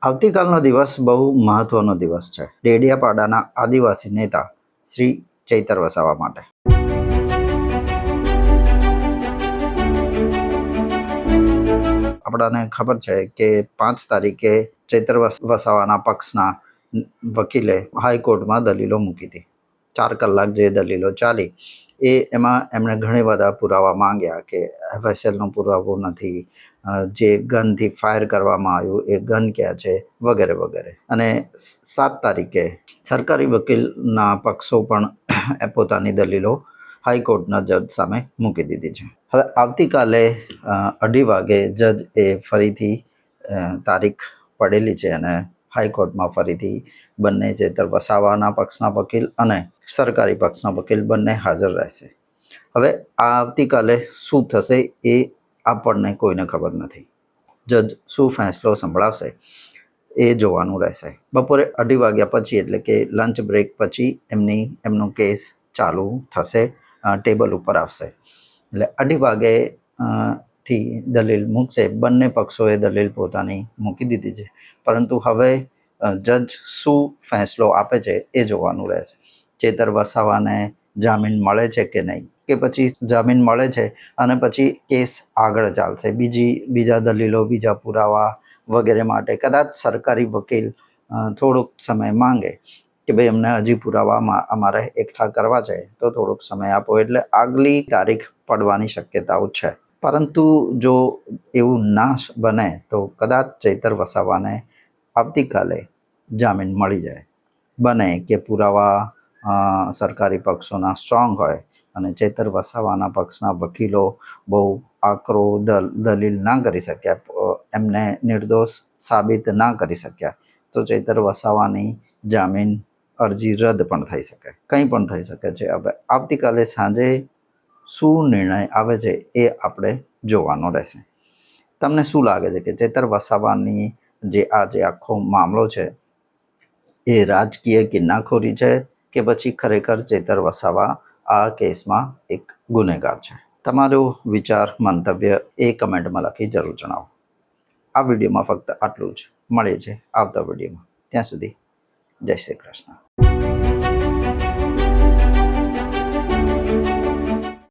આવતીકાલનો દિવસ બહુ મહત્વનો દિવસ છે ડેડિયાપાડાના આદિવાસી નેતા શ્રી ચૈતર વસાવા માટે. આપણાને ખબર છે કે 5 તારીખે ચૈતર વસાવાના પક્ષના વકીલે હાઈકોર્ટમાં દલીલો મૂકી હતી. 4 કલાક જે દલીલો ચાલી એમાં એમણે ઘણા બધા પુરાવા માંગ્યા કે એફએસએલનો પુરાવો નથી, જે ગનથી ફાયર કરવામાં આવ્યું એ ગન ક્યાં છે, વગેરે વગેરે. અને 7 તારીખે સરકારી વકીલના પક્ષો પણ પોતાની દલીલો હાઈકોર્ટના જજ સામે મૂકી દીધી છે. હવે આવતીકાલે 2:30 વાગે જજ એ ફરીથી તારીખ પડેલી છે અને હાઈકોર્ટમાં ફરીથી બંને ચૈતર વસાવાના પક્ષના વકીલ અને સરકારી પક્ષના વકીલ બંને હાજર રહેશે. હવે આવતીકાલે શું થશે એ આપણને કોઈને ખબર નથી. જજ શું ફેંસલો સંભળાવશે એ જોવાનું રહેશે. બપોરે 2:30 વાગ્યા પછી એટલે કે લંચ બ્રેક પછી એમનો કેસ ચાલુ થશે, ટેબલ ઉપર આવશે. એટલે 2:30 વાગે થી દલીલ મૂકશે. બંને પક્ષોએ દલીલ પોતાની મૂકી દીધી છે, પરંતુ હવે જજ શું ફેંસલો આપે છે એ જોવાનું રહેશે. ચૈતર વસાવાને જામીન મળે છે કે નહીં, કે પછી જામીન મળે છે અને પછી કેસ આગળ ચાલશે. બીજા દલીલો, બીજા પુરાવા વગેરે માટે કદાચ સરકારી વકીલ થોડોક સમય માંગે કે ભાઈ અમને હજી પુરાવા અમારે એકઠા કરવા છે તો થોડોક સમય આપો, એટલે આગલી તારીખ પડવાની શક્યતાઓ છે. પરંતુ જો એવું ના બને તો કદાચ ચૈતર વસાવાને આવતીકાલે જામીન મળી જાય. બને કે પુરાવા સરકારી પક્ષોના સ્ટ્રોંગ હોય અને ચૈતર વસાવાના પક્ષના વકીલો બહુ આકરો દલીલ ના કરી શક્યા, એમને નિર્દોષ સાબિત ના કરી શક્યા, તો ચૈતર વસાવાની જામીન અરજી રદ પણ થઈ શકે, કંઈ પણ થઈ શકે છે. હવે આવતીકાલે સાંજે શું નિર્ણય આવે છે એ આપણે જોવાનો રહેશે. તમને શું લાગે છે કે ચૈતર વસાવાની જે આખો મામલો છે એ રાજકીય કિન્નાખોરી છે કે પછી ખરેખર ચૈતર વસાવા આ કેસમાં એક ગુનેગાર છે? તમારો વિચાર, મંતવ્ય એ કમેન્ટમાં લખી જરૂર જણાવો. આ વિડીયોમાં ફક્ત આટલું જ. મળીએ છીએ આવતા વિડીયોમાં. ત્યાં સુધી જય શ્રી કૃષ્ણ.